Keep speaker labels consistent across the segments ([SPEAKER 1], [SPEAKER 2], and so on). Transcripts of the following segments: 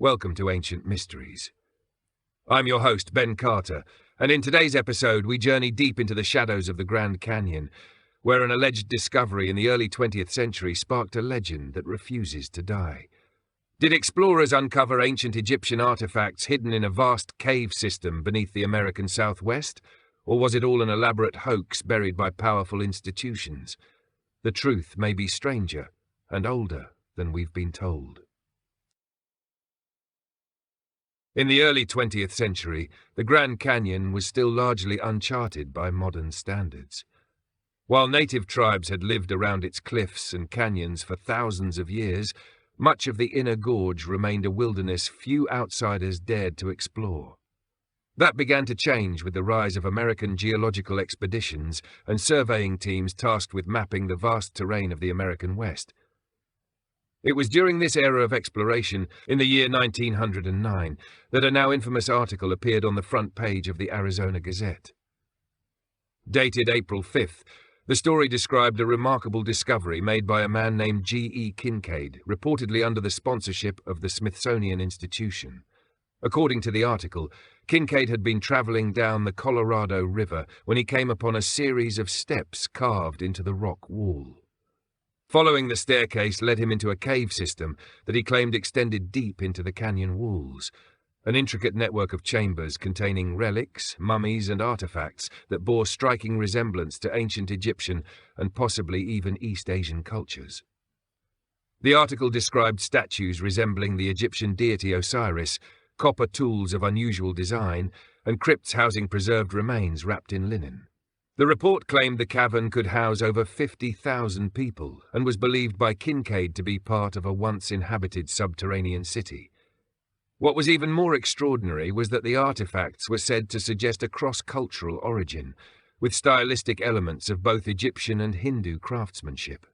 [SPEAKER 1] Welcome to Ancient Mysteries. I'm your host, Ben Carter, and in today's episode we journey deep into the shadows of the Grand Canyon, where an alleged discovery in the early 20th century sparked a legend that refuses to die. Did explorers uncover ancient Egyptian artifacts hidden in a vast cave system beneath the American Southwest, or was it all an elaborate hoax buried by powerful institutions? The truth may be stranger and older than we've been told. In the early 20th century, the Grand Canyon was still largely uncharted by modern standards. While native tribes had lived around its cliffs and canyons for thousands of years, much of the inner gorge remained a wilderness few outsiders dared to explore. That began to change with the rise of American geological expeditions and surveying teams tasked with mapping the vast terrain of the American West. It was during this era of exploration, in the year 1909, that a now infamous article appeared on the front page of the Arizona Gazette. Dated April 5th, the story described a remarkable discovery made by a man named G.E. Kincaid, reportedly under the sponsorship of the Smithsonian Institution. According to the article, Kincaid had been traveling down the Colorado River when he came upon a series of steps carved into the rock wall. Following the staircase led him into a cave system that he claimed extended deep into the canyon walls, an intricate network of chambers containing relics, mummies, and artifacts that bore striking resemblance to ancient Egyptian and possibly even East Asian cultures. The article described statues resembling the Egyptian deity Osiris, copper tools of unusual design, and crypts housing preserved remains wrapped in linen. The report claimed the cavern could house over 50,000 people and was believed by Kincaid to be part of a once-inhabited subterranean city. What was even more extraordinary was that the artifacts were said to suggest a cross-cultural origin, with stylistic elements of both Egyptian and Hindu craftsmanship.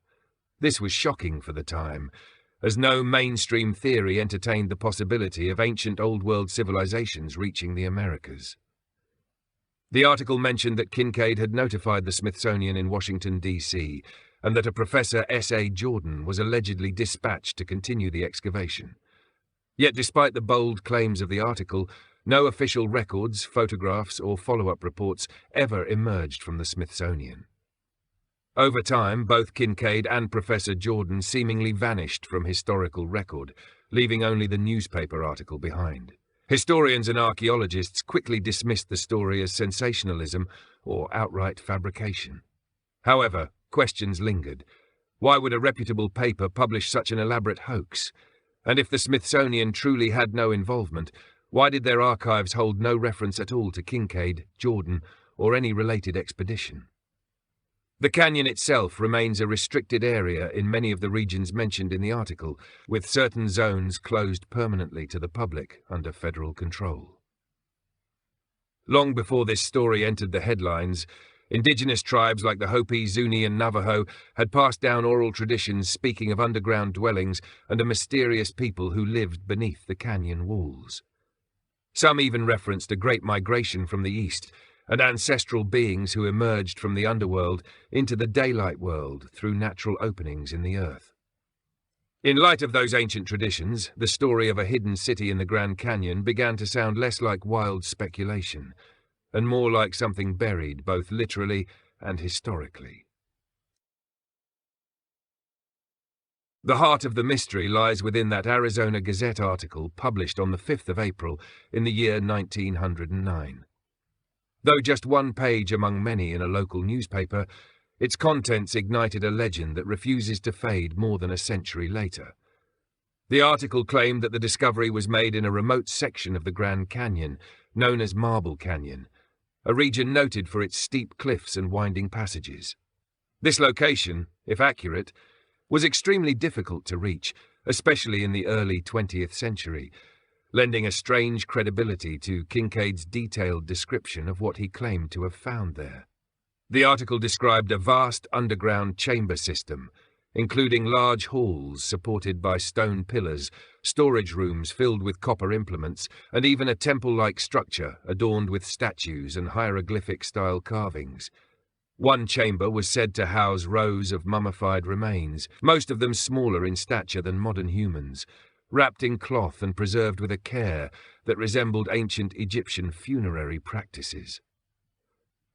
[SPEAKER 1] This was shocking for the time, as no mainstream theory entertained the possibility of ancient Old World civilizations reaching the Americas. The article mentioned that Kincaid had notified the Smithsonian in Washington, D.C., and that a Professor S.A. Jordan was allegedly dispatched to continue the excavation. Yet despite the bold claims of the article, no official records, photographs, or follow-up reports ever emerged from the Smithsonian. Over time, both Kincaid and Professor Jordan seemingly vanished from historical record, leaving only the newspaper article behind. Historians and archaeologists quickly dismissed the story as sensationalism or outright fabrication. However, questions lingered. Why would a reputable paper publish such an elaborate hoax? And if the Smithsonian truly had no involvement, why did their archives hold no reference at all to Kincaid, Jordan, or any related expedition? The canyon itself remains a restricted area in many of the regions mentioned in the article, with certain zones closed permanently to the public under federal control. Long before this story entered the headlines, indigenous tribes like the Hopi, Zuni, and Navajo had passed down oral traditions speaking of underground dwellings and a mysterious people who lived beneath the canyon walls. Some even referenced a great migration from the east, and ancestral beings who emerged from the underworld into the daylight world through natural openings in the earth. In light of those ancient traditions, the story of a hidden city in the Grand Canyon began to sound less like wild speculation, and more like something buried both literally and historically. The heart of the mystery lies within that Arizona Gazette article published on the 5th of April in the year 1909. Though just one page among many in a local newspaper, its contents ignited a legend that refuses to fade more than a century later. The article claimed that the discovery was made in a remote section of the Grand Canyon, known as Marble Canyon, a region noted for its steep cliffs and winding passages. This location, if accurate, was extremely difficult to reach, especially in the early 20th century, lending a strange credibility to Kincaid's detailed description of what he claimed to have found there. The article described a vast underground chamber system, including large halls supported by stone pillars, storage rooms filled with copper implements, and even a temple-like structure adorned with statues and hieroglyphic-style carvings. One chamber was said to house rows of mummified remains, most of them smaller in stature than modern humans, wrapped in cloth and preserved with a care that resembled ancient Egyptian funerary practices.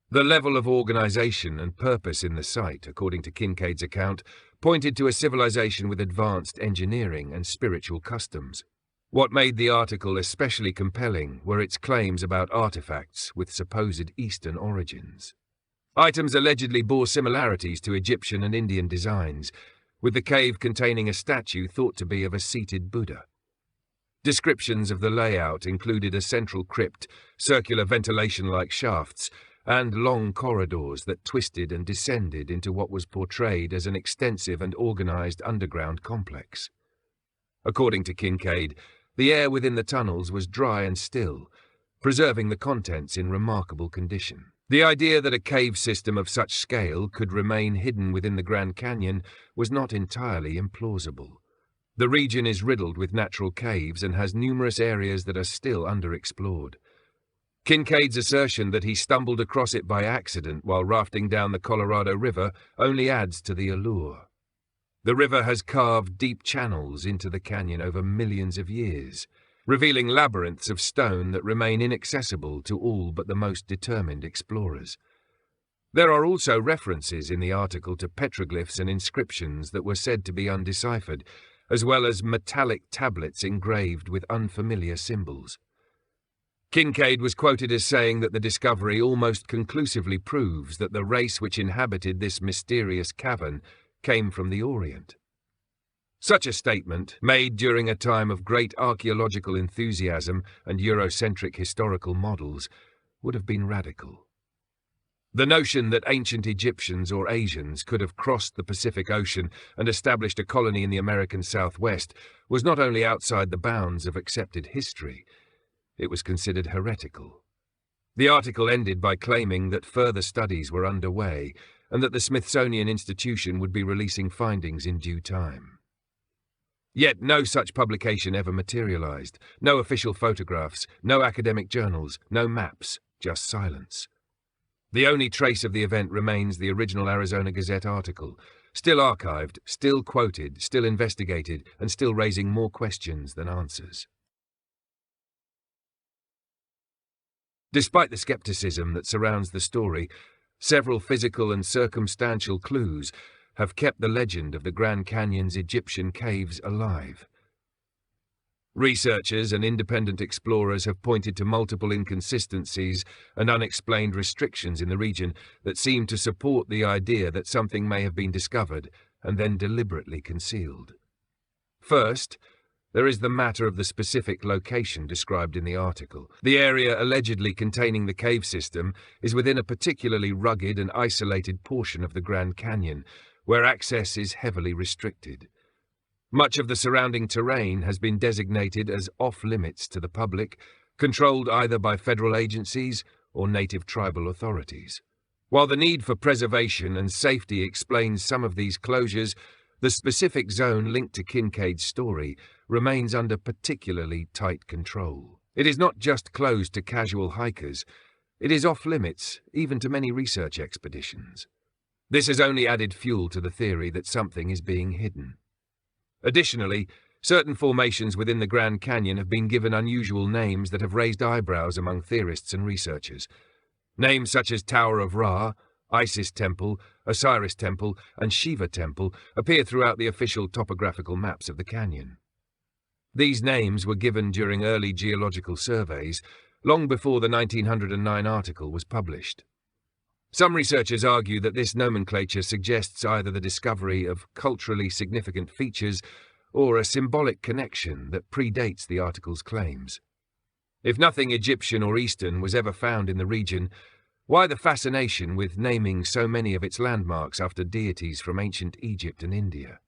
[SPEAKER 1] The level of organization and purpose in the site, according to Kincaid's account, pointed to a civilization with advanced engineering and spiritual customs. What made the article especially compelling were its claims about artifacts with supposed Eastern origins. Items allegedly bore similarities to Egyptian and Indian designs, with the cave containing a statue thought to be of a seated Buddha. Descriptions of the layout included a central crypt, circular ventilation-like shafts, and long corridors that twisted and descended into what was portrayed as an extensive and organized underground complex. According to Kincaid, the air within the tunnels was dry and still, preserving the contents in remarkable condition. The idea that a cave system of such scale could remain hidden within the Grand Canyon was not entirely implausible. The region is riddled with natural caves and has numerous areas that are still underexplored. Kincaid's assertion that he stumbled across it by accident while rafting down the Colorado River only adds to the allure. The river has carved deep channels into the canyon over millions of years, revealing labyrinths of stone that remain inaccessible to all but the most determined explorers. There are also references in the article to petroglyphs and inscriptions that were said to be undeciphered, as well as metallic tablets engraved with unfamiliar symbols. Kincaid was quoted as saying that the discovery almost conclusively proves that the race which inhabited this mysterious cavern came from the Orient. Such a statement, made during a time of great archaeological enthusiasm and Eurocentric historical models, would have been radical. The notion that ancient Egyptians or Asians could have crossed the Pacific Ocean and established a colony in the American Southwest was not only outside the bounds of accepted history, it was considered heretical. The article ended by claiming that further studies were underway and that the Smithsonian Institution would be releasing findings in due time. Yet no such publication ever materialized. No official photographs, no academic journals, no maps, just silence. The only trace of the event remains the original Arizona Gazette article, still archived, still quoted, still investigated, and still raising more questions than answers. Despite the skepticism that surrounds the story, several physical and circumstantial clues have kept the legend of the Grand Canyon's Egyptian caves alive. Researchers and independent explorers have pointed to multiple inconsistencies and unexplained restrictions in the region that seem to support the idea that something may have been discovered and then deliberately concealed. First, there is the matter of the specific location described in the article. The area allegedly containing the cave system is within a particularly rugged and isolated portion of the Grand Canyon, where access is heavily restricted. Much of the surrounding terrain has been designated as off-limits to the public, controlled either by federal agencies or native tribal authorities. While the need for preservation and safety explains some of these closures, the specific zone linked to Kincaid's story remains under particularly tight control. It is not just closed to casual hikers, it is off-limits even to many research expeditions. This has only added fuel to the theory that something is being hidden. Additionally, certain formations within the Grand Canyon have been given unusual names that have raised eyebrows among theorists and researchers. Names such as Tower of Ra, Isis Temple, Osiris Temple, and Shiva Temple appear throughout the official topographical maps of the canyon. These names were given during early geological surveys, long before the 1909 article was published. Some researchers argue that this nomenclature suggests either the discovery of culturally significant features or a symbolic connection that predates the article's claims. If nothing Egyptian or Eastern was ever found in the region, why the fascination with naming so many of its landmarks after deities from ancient Egypt and India?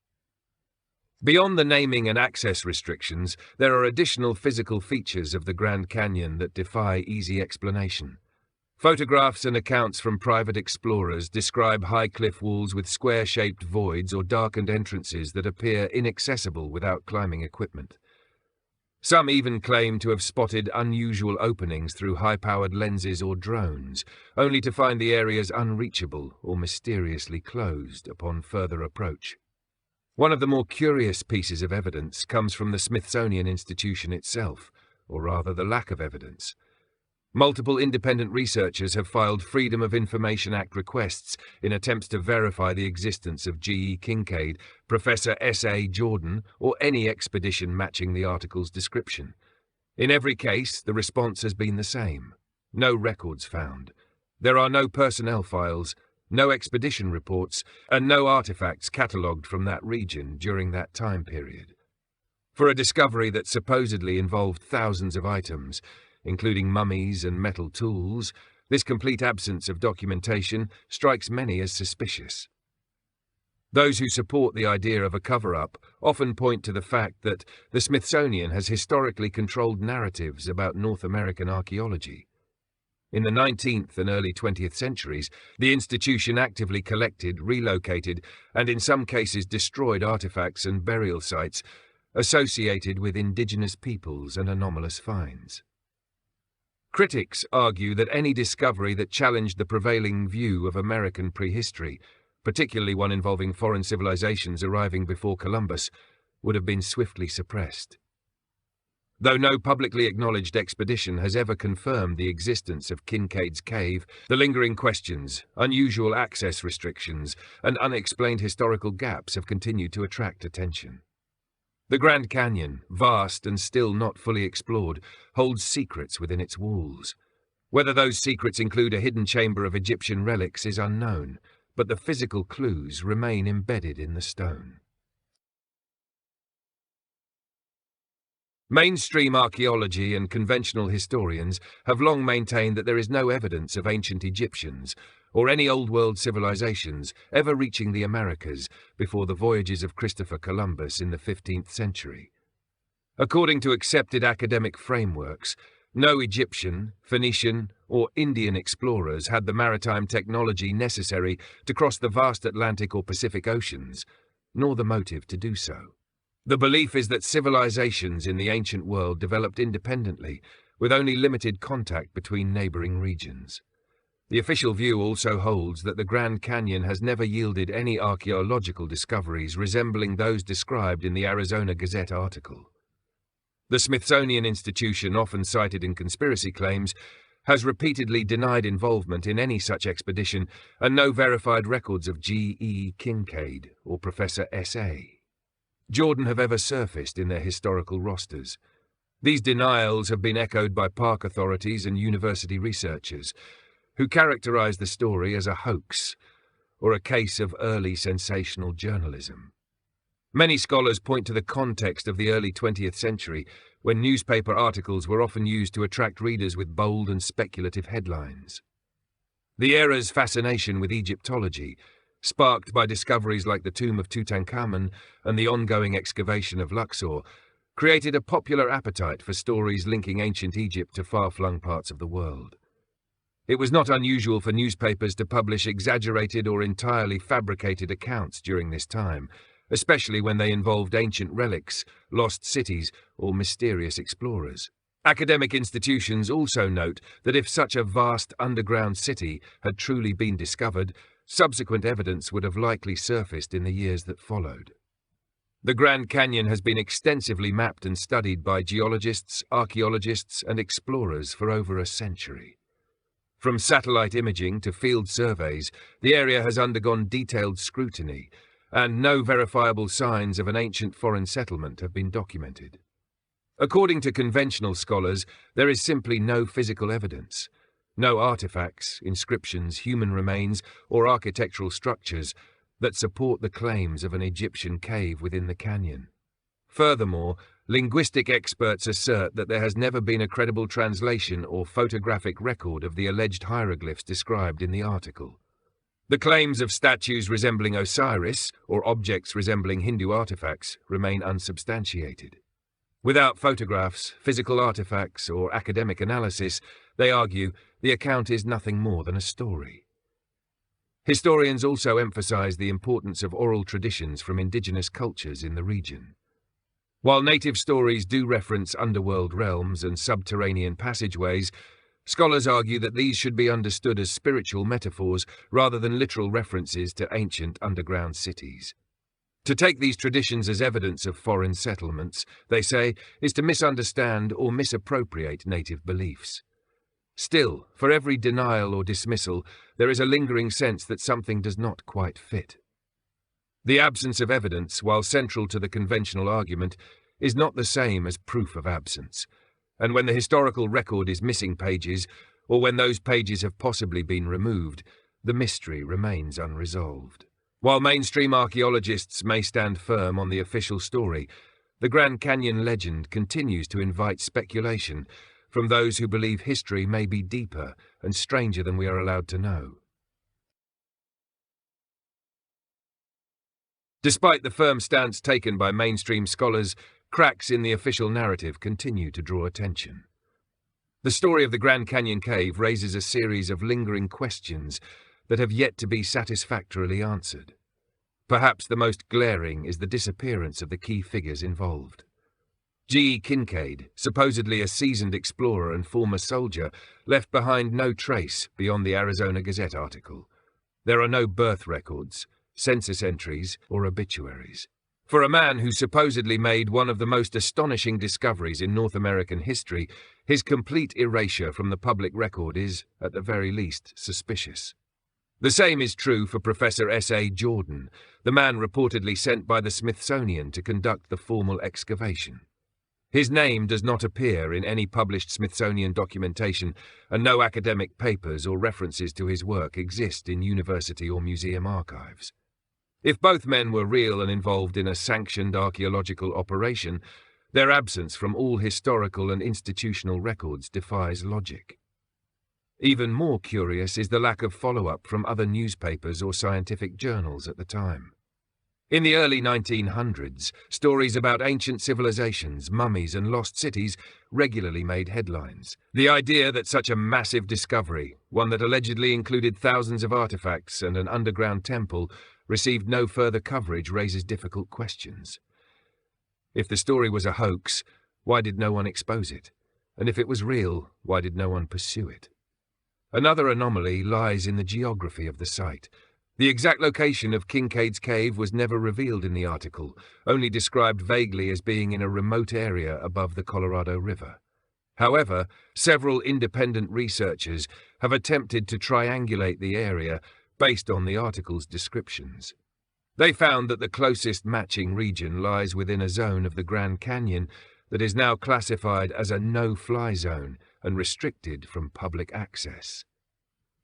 [SPEAKER 1] Beyond the naming and access restrictions, there are additional physical features of the Grand Canyon that defy easy explanation. Photographs and accounts from private explorers describe high cliff walls with square-shaped voids or darkened entrances that appear inaccessible without climbing equipment. Some even claim to have spotted unusual openings through high-powered lenses or drones, only to find the areas unreachable or mysteriously closed upon further approach. One of the more curious pieces of evidence comes from the Smithsonian institution itself, or rather the lack of evidence. Multiple independent researchers have filed Freedom of Information Act requests in attempts to verify the existence of G.E. Kincaid, Professor S.A. Jordan, or any expedition matching the article's description. In every case, the response has been the same. No records found. There are no personnel files, no expedition reports, and no artifacts catalogued from that region during that time period. For a discovery that supposedly involved thousands of items, including mummies and metal tools, this complete absence of documentation strikes many as suspicious. Those who support the idea of a cover-up often point to the fact that the Smithsonian has historically controlled narratives about North American archaeology. In the 19th and early 20th centuries, the institution actively collected, relocated, and in some cases destroyed artifacts and burial sites associated with indigenous peoples and anomalous finds. Critics argue that any discovery that challenged the prevailing view of American prehistory, particularly one involving foreign civilizations arriving before Columbus, would have been swiftly suppressed. Though no publicly acknowledged expedition has ever confirmed the existence of Kincaid's cave, the lingering questions, unusual access restrictions, and unexplained historical gaps have continued to attract attention. The Grand Canyon, vast and still not fully explored, holds secrets within its walls. Whether those secrets include a hidden chamber of Egyptian relics is unknown, but the physical clues remain embedded in the stone. Mainstream archaeology and conventional historians have long maintained that there is no evidence of ancient Egyptians or any Old World civilizations ever reaching the Americas before the voyages of Christopher Columbus in the 15th century. According to accepted academic frameworks, no Egyptian, Phoenician, or Indian explorers had the maritime technology necessary to cross the vast Atlantic or Pacific Oceans, nor the motive to do so. The belief is that civilizations in the ancient world developed independently, with only limited contact between neighboring regions. The official view also holds that the Grand Canyon has never yielded any archaeological discoveries resembling those described in the Arizona Gazette article. The Smithsonian Institution, often cited in conspiracy claims, has repeatedly denied involvement in any such expedition, and no verified records of G.E. Kincaid or Professor S.A. Jordan have ever surfaced in their historical rosters. These denials have been echoed by park authorities and university researchers, who characterize the story as a hoax or a case of early sensational journalism. Many scholars point to the context of the early 20th century, when newspaper articles were often used to attract readers with bold and speculative headlines. The era's fascination with Egyptology, sparked by discoveries like the tomb of Tutankhamun and the ongoing excavation of Luxor, created a popular appetite for stories linking ancient Egypt to far-flung parts of the world. It was not unusual for newspapers to publish exaggerated or entirely fabricated accounts during this time, especially when they involved ancient relics, lost cities, or mysterious explorers. Academic institutions also note that if such a vast underground city had truly been discovered, subsequent evidence would have likely surfaced in the years that followed. The Grand Canyon has been extensively mapped and studied by geologists, archaeologists, and explorers for over a century. From satellite imaging to field surveys, the area has undergone detailed scrutiny, and no verifiable signs of an ancient foreign settlement have been documented. According to conventional scholars, there is simply no physical evidence. No artifacts, inscriptions, human remains, or architectural structures that support the claims of an Egyptian cave within the canyon. Furthermore, linguistic experts assert that there has never been a credible translation or photographic record of the alleged hieroglyphs described in the article. The claims of statues resembling Osiris or objects resembling Hindu artifacts remain unsubstantiated. Without photographs, physical artifacts, or academic analysis, they argue, the account is nothing more than a story. Historians also emphasize the importance of oral traditions from indigenous cultures in the region. While native stories do reference underworld realms and subterranean passageways, scholars argue that these should be understood as spiritual metaphors rather than literal references to ancient underground cities. To take these traditions as evidence of foreign settlements, they say, is to misunderstand or misappropriate native beliefs. Still, for every denial or dismissal, there is a lingering sense that something does not quite fit. The absence of evidence, while central to the conventional argument, is not the same as proof of absence, and when the historical record is missing pages, or when those pages have possibly been removed, the mystery remains unresolved. While mainstream archaeologists may stand firm on the official story, the Grand Canyon legend continues to invite speculation from those who believe history may be deeper and stranger than we are allowed to know. Despite the firm stance taken by mainstream scholars, cracks in the official narrative continue to draw attention. The story of the Grand Canyon Cave raises a series of lingering questions that have yet to be satisfactorily answered. Perhaps the most glaring is the disappearance of the key figures involved. G.E. Kincaid, supposedly a seasoned explorer and former soldier, left behind no trace beyond the Arizona Gazette article. There are no birth records, census entries, or obituaries. For a man who supposedly made one of the most astonishing discoveries in North American history, his complete erasure from the public record is, at the very least, suspicious. The same is true for Professor S.A. Jordan, the man reportedly sent by the Smithsonian to conduct the formal excavation. His name does not appear in any published Smithsonian documentation, and no academic papers or references to his work exist in university or museum archives. If both men were real and involved in a sanctioned archaeological operation, their absence from all historical and institutional records defies logic. Even more curious is the lack of follow-up from other newspapers or scientific journals at the time. In the early 1900s, stories about ancient civilizations, mummies, and lost cities regularly made headlines. The idea that such a massive discovery, one that allegedly included thousands of artifacts and an underground temple, received no further coverage raises difficult questions. If the story was a hoax, why did no one expose it? And if it was real, why did no one pursue it? Another anomaly lies in the geography of the site. The exact location of Kincaid's cave was never revealed in the article, only described vaguely as being in a remote area above the Colorado River. However, several independent researchers have attempted to triangulate the area based on the article's descriptions. They found that the closest matching region lies within a zone of the Grand Canyon that is now classified as a no-fly zone and restricted from public access.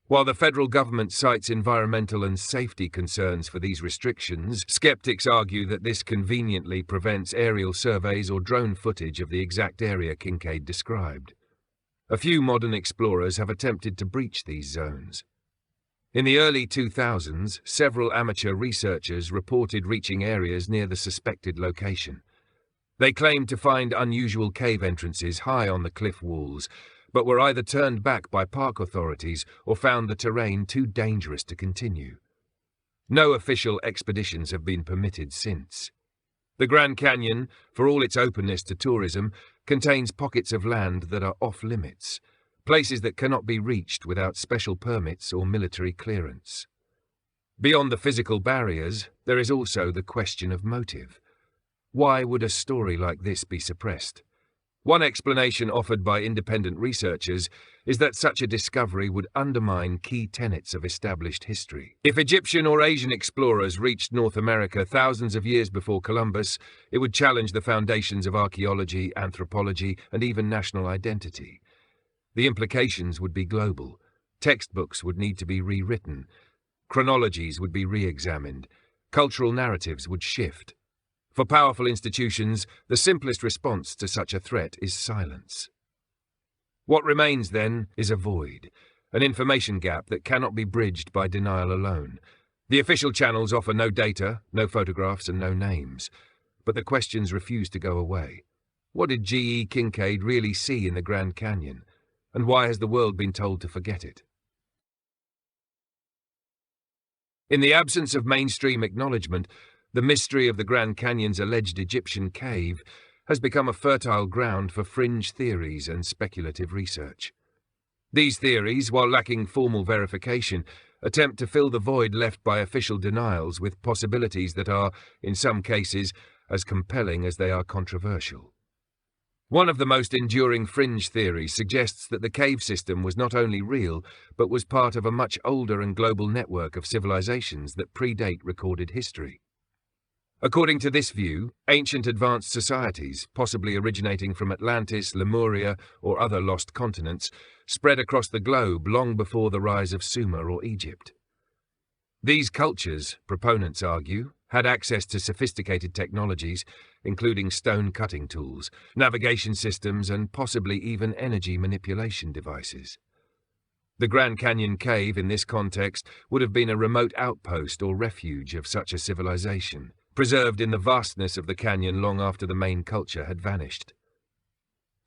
[SPEAKER 1] While the federal government cites environmental and safety concerns for these restrictions, skeptics argue that this conveniently prevents aerial surveys or drone footage of the exact area Kincaid described. A few modern explorers have attempted to breach these zones. In the early 2000s, several amateur researchers reported reaching areas near the suspected location. They claimed to find unusual cave entrances high on the cliff walls, but were either turned back by park authorities or found the terrain too dangerous to continue. No official expeditions have been permitted since. The Grand Canyon, for all its openness to tourism, contains pockets of land that are off-limits, places that cannot be reached without special permits or military clearance. Beyond the physical barriers, there is also the question of motive. Why would a story like this be suppressed? One explanation offered by independent researchers is that such a discovery would undermine key tenets of established history. If Egyptian or Asian explorers reached North America thousands of years before Columbus, it would challenge the foundations of archaeology, anthropology, and even national identity. The implications would be global. Textbooks would need to be rewritten. Chronologies would be re-examined. Cultural narratives would shift. For powerful institutions, the simplest response to such a threat is silence. What remains, then, is a void, an information gap that cannot be bridged by denial alone. The official channels offer no data, no photographs, and no names. But the questions refuse to go away. What did G.E. Kincaid really see in the Grand Canyon? And why has the world been told to forget it? In the absence of mainstream acknowledgement, the mystery of the Grand Canyon's alleged Egyptian cave has become a fertile ground for fringe theories and speculative research. These theories, while lacking formal verification, attempt to fill the void left by official denials with possibilities that are, in some cases, as compelling as they are controversial. One of the most enduring fringe theories suggests that the cave system was not only real, but was part of a much older and global network of civilizations that predate recorded history. According to this view, ancient advanced societies, possibly originating from Atlantis, Lemuria, or other lost continents, spread across the globe long before the rise of Sumer or Egypt. These cultures, proponents argue, had access to sophisticated technologies, including stone-cutting tools, navigation systems, and possibly even energy manipulation devices. The Grand Canyon Cave, in this context, would have been a remote outpost or refuge of such a civilization, preserved in the vastness of the canyon long after the main culture had vanished.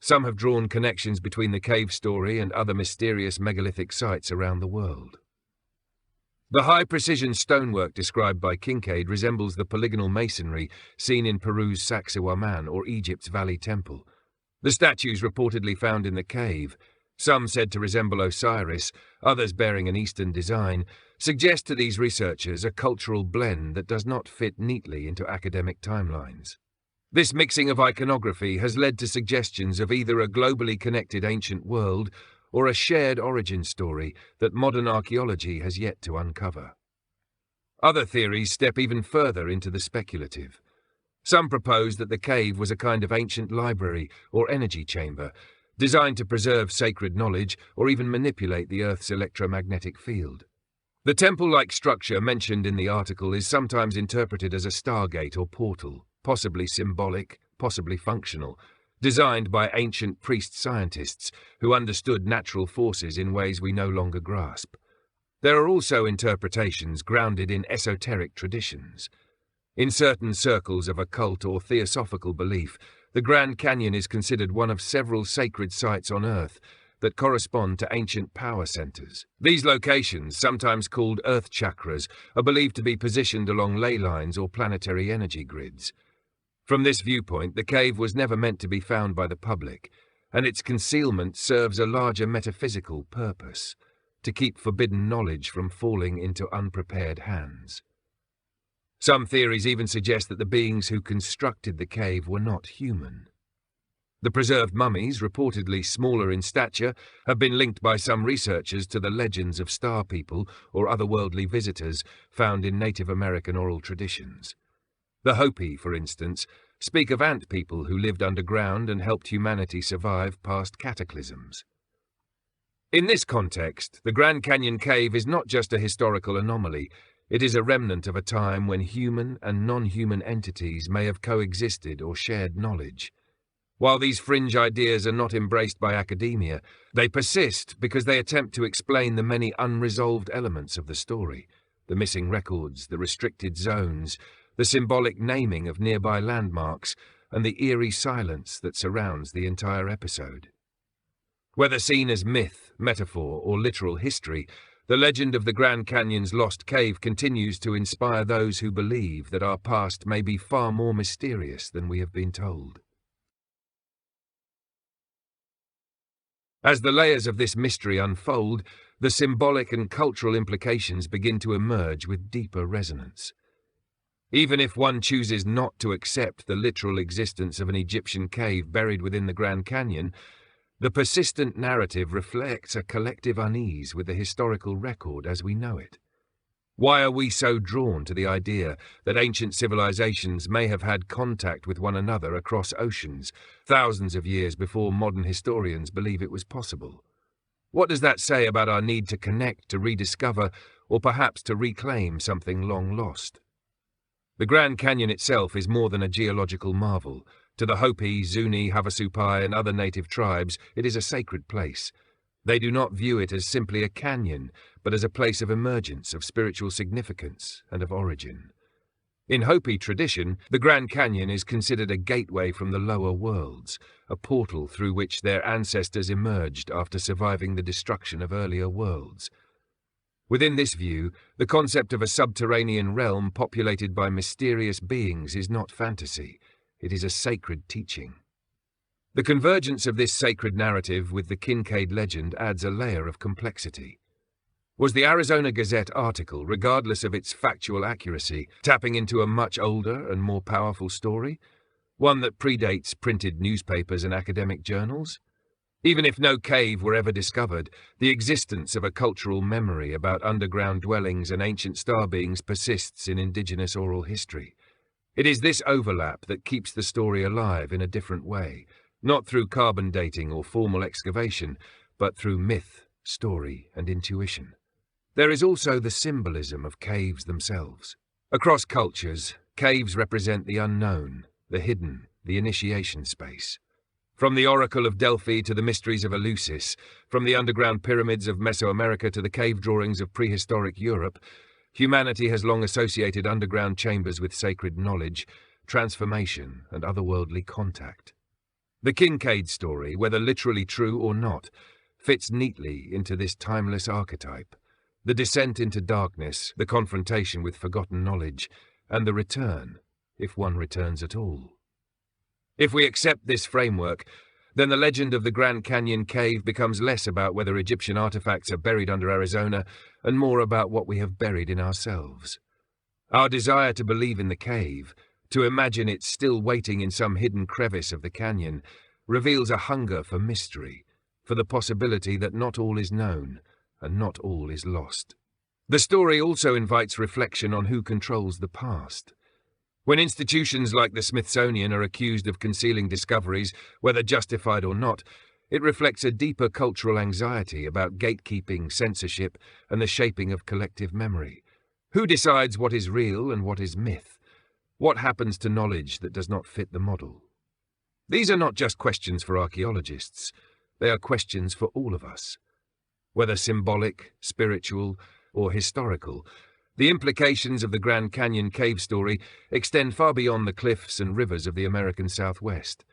[SPEAKER 1] Some have drawn connections between the cave story and other mysterious megalithic sites around the world. The high-precision stonework described by Kincaid resembles the polygonal masonry seen in Peru's Sacsayhuaman or Egypt's Valley Temple. The statues reportedly found in the cave, some said to resemble Osiris, others bearing an Eastern design, suggest to these researchers a cultural blend that does not fit neatly into academic timelines. This mixing of iconography has led to suggestions of either a globally connected ancient world or a shared origin story that modern archaeology has yet to uncover. Other theories step even further into the speculative. Some propose that the cave was a kind of ancient library or energy chamber, designed to preserve sacred knowledge or even manipulate the Earth's electromagnetic field. The temple-like structure mentioned in the article is sometimes interpreted as a stargate or portal, possibly symbolic, possibly functional, designed by ancient priest-scientists who understood natural forces in ways we no longer grasp. There are also interpretations grounded in esoteric traditions. In certain circles of occult or theosophical belief, the Grand Canyon is considered one of several sacred sites on Earth that correspond to ancient power centers. These locations, sometimes called Earth chakras, are believed to be positioned along ley lines or planetary energy grids. From this viewpoint, the cave was never meant to be found by the public, and its concealment serves a larger metaphysical purpose, to keep forbidden knowledge from falling into unprepared hands. Some theories even suggest that the beings who constructed the cave were not human. The preserved mummies, reportedly smaller in stature, have been linked by some researchers to the legends of star people or otherworldly visitors found in Native American oral traditions. The Hopi, for instance, speak of ant people who lived underground and helped humanity survive past cataclysms. In this context, the Grand Canyon Cave is not just a historical anomaly, it is a remnant of a time when human and non-human entities may have coexisted or shared knowledge. While these fringe ideas are not embraced by academia, they persist because they attempt to explain the many unresolved elements of the story, the missing records, the restricted zones, the symbolic naming of nearby landmarks, and the eerie silence that surrounds the entire episode. Whether seen as myth, metaphor, or literal history, the legend of the Grand Canyon's lost cave continues to inspire those who believe that our past may be far more mysterious than we have been told. As the layers of this mystery unfold, the symbolic and cultural implications begin to emerge with deeper resonance. Even if one chooses not to accept the literal existence of an Egyptian cave buried within the Grand Canyon, the persistent narrative reflects a collective unease with the historical record as we know it. Why are we so drawn to the idea that ancient civilizations may have had contact with one another across oceans, thousands of years before modern historians believe it was possible? What does that say about our need to connect, to rediscover, or perhaps to reclaim something long lost? The Grand Canyon itself is more than a geological marvel. To the Hopi, Zuni, Havasupai, and other native tribes, it is a sacred place. They do not view it as simply a canyon, but as a place of emergence, of spiritual significance, and of origin. In Hopi tradition, the Grand Canyon is considered a gateway from the lower worlds, a portal through which their ancestors emerged after surviving the destruction of earlier worlds. Within this view, the concept of a subterranean realm populated by mysterious beings is not fantasy. It is a sacred teaching. The convergence of this sacred narrative with the Kincaid legend adds a layer of complexity. Was the Arizona Gazette article, regardless of its factual accuracy, tapping into a much older and more powerful story? One that predates printed newspapers and academic journals? Even if no cave were ever discovered, the existence of a cultural memory about underground dwellings and ancient star beings persists in indigenous oral history. It is this overlap that keeps the story alive in a different way, not through carbon dating or formal excavation, but through myth, story, and intuition. There is also the symbolism of caves themselves. Across cultures, caves represent the unknown, the hidden, the initiation space. From the Oracle of Delphi to the mysteries of Eleusis, from the underground pyramids of Mesoamerica to the cave drawings of prehistoric Europe, humanity has long associated underground chambers with sacred knowledge, transformation, and otherworldly contact. The Kincaid story, whether literally true or not, fits neatly into this timeless archetype. The descent into darkness, the confrontation with forgotten knowledge, and the return, if one returns at all. If we accept this framework, then the legend of the Grand Canyon Cave becomes less about whether Egyptian artifacts are buried under Arizona and more about what we have buried in ourselves. Our desire to believe in the cave, to imagine it still waiting in some hidden crevice of the canyon, reveals a hunger for mystery, for the possibility that not all is known and not all is lost. The story also invites reflection on who controls the past. When institutions like the Smithsonian are accused of concealing discoveries, whether justified or not, it reflects a deeper cultural anxiety about gatekeeping, censorship, and the shaping of collective memory. Who decides what is real and what is myth? What happens to knowledge that does not fit the model? These are not just questions for archaeologists. They are questions for all of us. Whether symbolic, spiritual, or historical, the implications of the Grand Canyon cave story extend far beyond the cliffs and rivers of the American Southwest.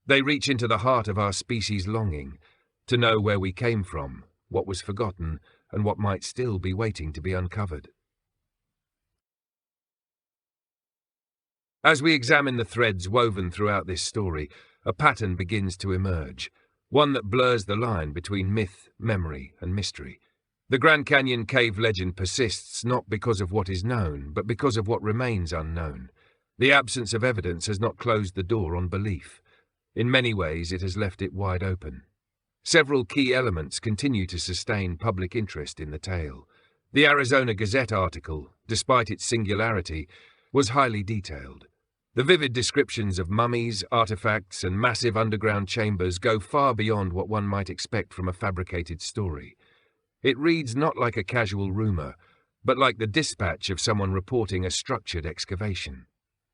[SPEAKER 1] They reach into the heart of our species' longing to know where we came from, what was forgotten, and what might still be waiting to be uncovered. As we examine the threads woven throughout this story, a pattern begins to emerge, one that blurs the line between myth, memory, and mystery. The Grand Canyon cave legend persists not because of what is known, but because of what remains unknown. The absence of evidence has not closed the door on belief. In many ways, it has left it wide open. Several key elements continue to sustain public interest in the tale. The Arizona Gazette article, despite its singularity, was highly detailed. The vivid descriptions of mummies, artifacts, and massive underground chambers go far beyond what one might expect from a fabricated story. It reads not like a casual rumor, but like the dispatch of someone reporting a structured excavation.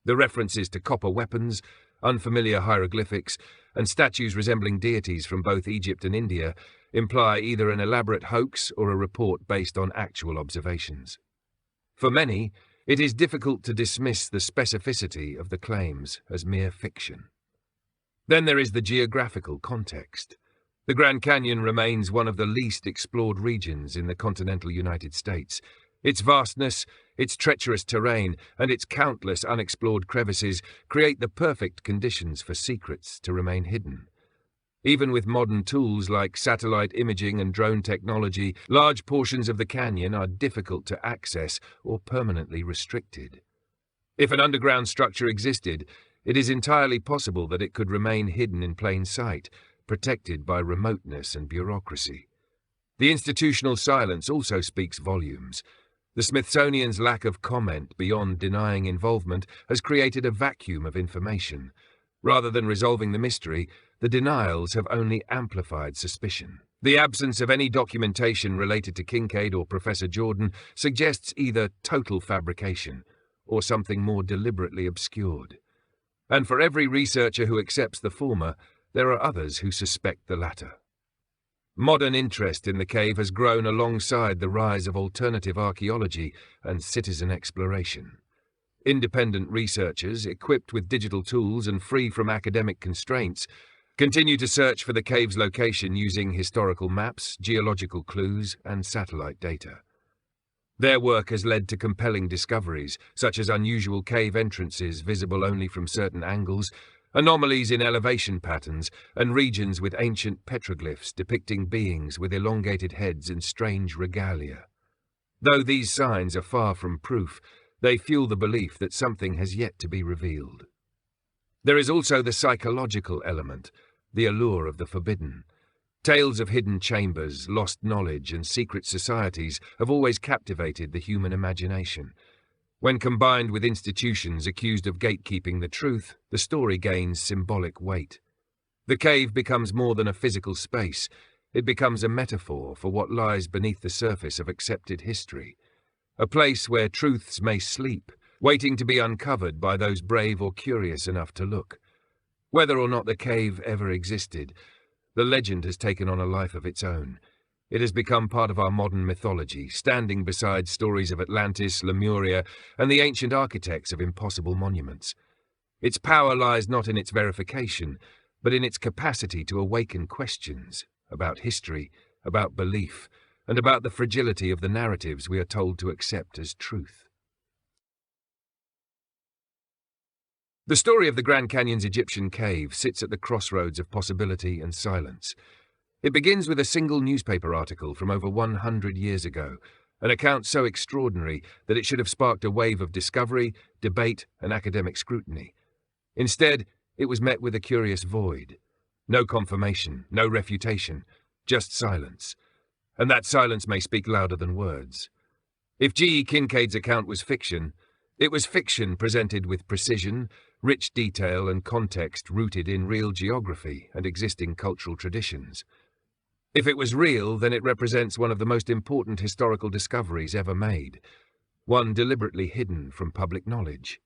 [SPEAKER 1] The references to copper weapons, unfamiliar hieroglyphics, and statues resembling deities from both Egypt and India imply either an elaborate hoax or a report based on actual observations. For many, it is difficult to dismiss the specificity of the claims as mere fiction. Then there is the geographical context. The Grand Canyon remains one of the least explored regions in the continental United States. Its vastness, its treacherous terrain, and its countless unexplored crevices create the perfect conditions for secrets to remain hidden. Even with modern tools like satellite imaging and drone technology, large portions of the canyon are difficult to access or permanently restricted. If an underground structure existed, it is entirely possible that it could remain hidden in plain sight, protected by remoteness and bureaucracy. The institutional silence also speaks volumes. The Smithsonian's lack of comment beyond denying involvement has created a vacuum of information. Rather than resolving the mystery, the denials have only amplified suspicion. The absence of any documentation related to Kincaid or Professor Jordan suggests either total fabrication or something more deliberately obscured. And for every researcher who accepts the former, there are others who suspect the latter. Modern interest in the cave has grown alongside the rise of alternative archaeology and citizen exploration. Independent researchers, equipped with digital tools and free from academic constraints, continue to search for the cave's location using historical maps, geological clues, and satellite data. Their work has led to compelling discoveries, such as unusual cave entrances visible only from certain angles, anomalies in elevation patterns, and regions with ancient petroglyphs depicting beings with elongated heads and strange regalia. Though these signs are far from proof, they fuel the belief that something has yet to be revealed. There is also the psychological element, the allure of the forbidden. Tales of hidden chambers, lost knowledge, and secret societies have always captivated the human imagination. When combined with institutions accused of gatekeeping the truth, the story gains symbolic weight. The cave becomes more than a physical space. It becomes a metaphor for what lies beneath the surface of accepted history. A place where truths may sleep, waiting to be uncovered by those brave or curious enough to look. Whether or not the cave ever existed, the legend has taken on a life of its own. It has become part of our modern mythology, standing beside stories of Atlantis, Lemuria, and the ancient architects of impossible monuments. Its power lies not in its verification, but in its capacity to awaken questions about history, about belief, and about the fragility of the narratives we are told to accept as truth. The story of the Grand Canyon's Egyptian cave sits at the crossroads of possibility and silence. It begins with a single newspaper article from over 100 years ago, an account so extraordinary that it should have sparked a wave of discovery, debate, and academic scrutiny. Instead, it was met with a curious void. No confirmation, no refutation, just silence. And that silence may speak louder than words. If G. E. Kincaid's account was fiction, it was fiction presented with precision, rich detail, and context rooted in real geography and existing cultural traditions. If it was real, then it represents one of the most important historical discoveries ever made, one deliberately hidden from public knowledge.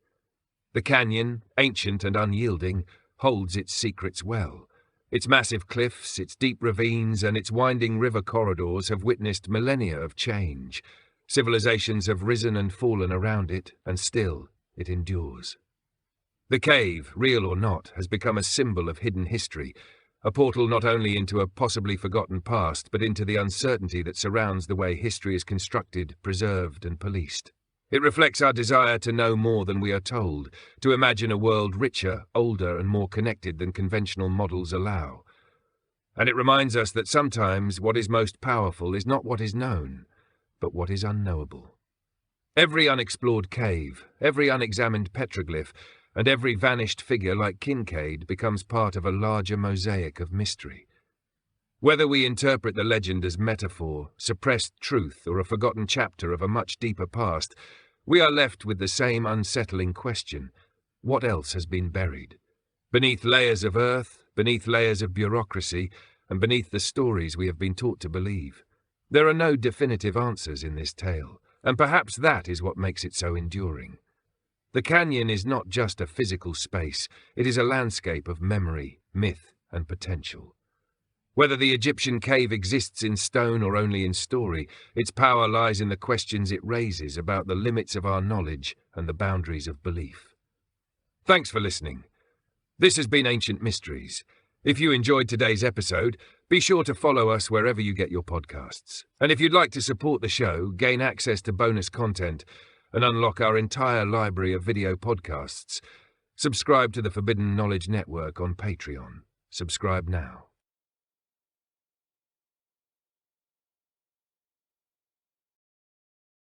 [SPEAKER 1] The canyon, ancient and unyielding, holds its secrets well. Its massive cliffs, its deep ravines, and its winding river corridors have witnessed millennia of change. Civilizations have risen and fallen around it, and still it endures. The cave, real or not, has become a symbol of hidden history, a portal not only into a possibly forgotten past, but into the uncertainty that surrounds the way history is constructed, preserved, and policed. It reflects our desire to know more than we are told, to imagine a world richer, older, and more connected than conventional models allow. And it reminds us that sometimes what is most powerful is not what is known, but what is unknowable. Every unexplored cave, every unexamined petroglyph, and every vanished figure like Kincaid becomes part of a larger mosaic of mystery. Whether we interpret the legend as metaphor, suppressed truth, or a forgotten chapter of a much deeper past, we are left with the same unsettling question: what else has been buried? Beneath layers of earth, beneath layers of bureaucracy, and beneath the stories we have been taught to believe. There are no definitive answers in this tale, and perhaps that is what makes it so enduring. The canyon is not just a physical space, it is a landscape of memory, myth, and potential. Whether the Egyptian cave exists in stone or only in story, its power lies in the questions it raises about the limits of our knowledge and the boundaries of belief. Thanks for listening. This has been Ancient Mysteries. If you enjoyed today's episode, be sure to follow us wherever you get your podcasts. And if you'd like to support the show, gain access to bonus content, and unlock our entire library of video podcasts, subscribe to the Forbidden Knowledge Network on Patreon. Subscribe now.